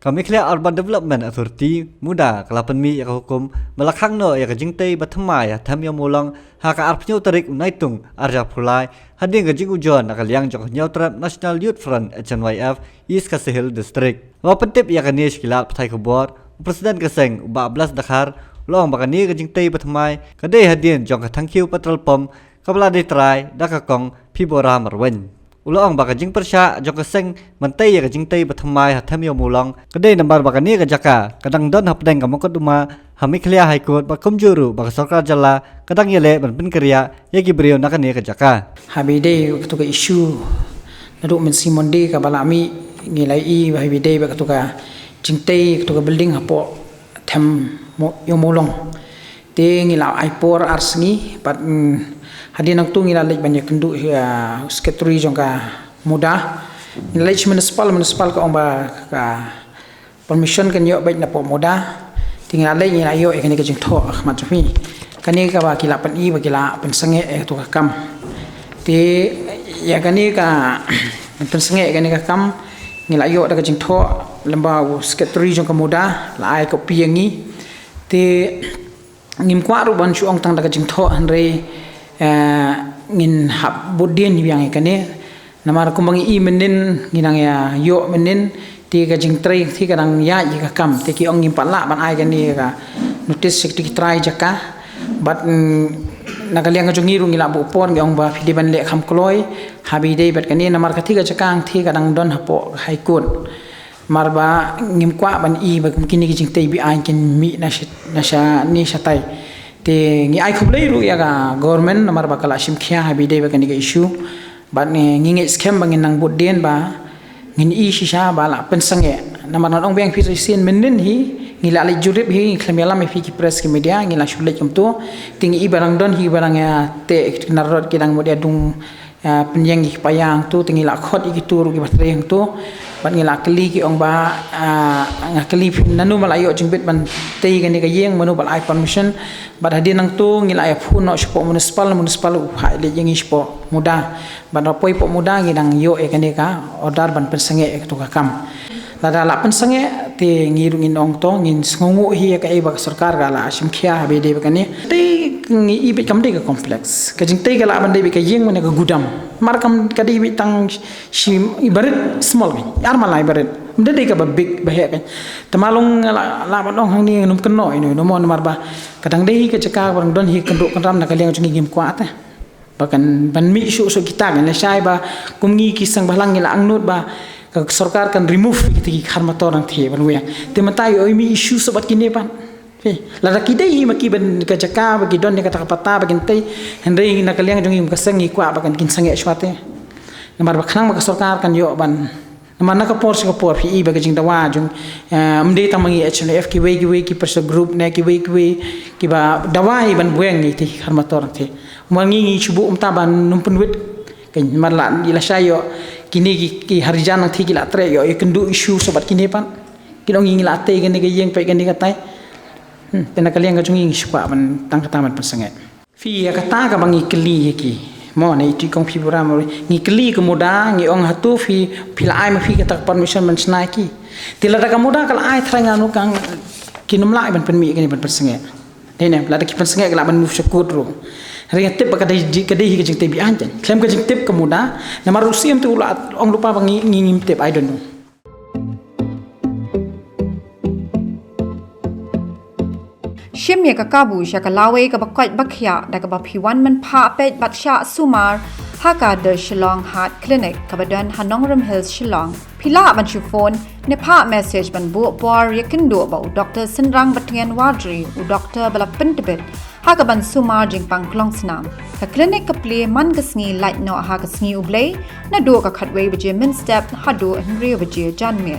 Kami clear Urban Development Authority muda kelapan mi ya hukum melakang no ya kajingtay batmai ya tham yang mulang haka arpnyo tarik unaitung arja pulai hading kajing ujon nakaliang jok nyautrap National Youth Front HNYF East Kasihil District. Wapentip ya kanish kilat patai kubor Presiden Keseng 14 Dakar long bakani kajingtay batmai kadai hadin jok katangkiu patrol pom kabla ditrai dakakong pibora marwen. Ulang bakajing persya jok keseng mentai ya kajing tay batmai hatam yo mulang kedai nambar bakani kajaka kadang don hapdeng kamokot duma hami klia high court bakum juru bak sarkar jala kadang yele ban pin kriya ya gibrio nakani kajaka habide to ka issue nadu men simonde ka balami ngilai I habide ba to ka jingtai to ka building hapo tham yo mulong te ngila aipor arsngi pat hadin ang tu ngila lek banyak kendu sekretari jongka muda ngila municipal ka omba ka permission kan yo baik na po muda tinggal lek ngila yo ekani ka jingtho matmi kani ka ba kila pan I ba kila pan sange to ka kam te ya kani ka pan sange kani ka kam ngila yo da ka jingtho lamba sekretari jongka muda la ai ko piangi te ngim kwa ru ban chuang tang da ka jingtho hanre ngin hab bodien yang ikane namar kumbang I menin nginang ya yo menin ti ka jing trai ti kadang ya ji ka kam ti ki ong ngim pala ban ai kan ni ka notice sekti trai jaka bat nakaliang ka jungiru ngila bu pon ngi ong ba fidi ban le kham kloi habi dei bat kani namar ka ti ka jakang ti kadang don hapo high court marba ngim kwa ban I ba kini ki jing tai bi ai kin mi na sha ni shatai te ngi ai khublei ru ya ga government namar bakala simkhia habide ba kani ga issue bat ngi scam bangin nang bodien ba ngin I shisha bala pensange namar non ong beng fi sin menin hi ngi la le jurip hi khlamela me fi ki press ki media ngi la shule kum to tingi I barang don hi barang ya te narot ki dang modia dung penyang ki payang tu tingi la khot ki turu ki batre yang tu bat ngi la kli ki ong ba ngakli nanu malayo jingbit ban tei kani ka yeng manu bal ai permission bat hadin nang tu ngi la ya phuno spo municipal hai le yengi spo muda ban rapoi po muda ngi dang yo e kani ka order ban pensange ek tu ka kam lada la pensange te ngiru ngin ong to ngin ngongu hi ka e ba sarkar ga la simkhia habe de kani te ngi I be kam de ka complex ka jing te ka la ban de ka yeng mane ka gudam mar kam ka de bi tang shim ibarat small yar malai ibarat mde de ka ba big ba he kan tamalong la ban ong hang ni num keno ino no mon mar ba kadang de ka jaka bang don hi kenduk kan na ka leng jing ngim kwa ta bahkan ban mi su kita kan la sai ba kumngi kisang balang ngila angnut ba sarkar kan remove ki kharmator ang the ban we te matai oi mi issue sobat kini pan la rakidai maki ban ka jaka bagi don ka takapata bagin tai hendai na kaliang jong ka sangi kwa bagan kin sangi swate namar bakhnang maka sarkar kan yo ban namar na ka por fi I bagi jing dawa jong amde tamangi HNF ki we ki perso group ne ki we ki ba dawa ban bueng ni ti kharmator the mangi chubu umta ban numpun wit kan marla ila sayo kini ki harijan thi ki la tre yo kendu issue sobat kini pan kinong ngi la te gani ka yeng pe gani ka tai tena kalian ka jungi spa ban tang kata man pensange fi ya kata ka bangi kli ki mo ne ti kong fi bura mo ngi kli ko moda ngi ong hatu fi pila ai ma fi ka permission man snaki tila ka moda kala ai thranga nu kang kinum lai ban pen mi gani ban pensange ne la ki pensange ka la ban mu syukur ro ringa tip ka dai hi ka jing te bi anjan klem ka jing tip ka moda na marusiam tu la ong lupa bangi ngim tip I don't know Shim ya ka kabu sha ka lawe ka bakwat bakhya da ka baphiwan man pha pet batsha sumar haka de Shillong Heart Clinic ka badan Hanongram Hills Shillong phila ban chu phone ne pha message ban bu por yakin do ba Dr Sinrang Batngen Wadri u Dr Balapin Tibet haka ban sumar jingpang klong snam ka clinic ka play man ka sngi light no ha ka sngi ublay na do ka khatway baje min step ha do henry baje janme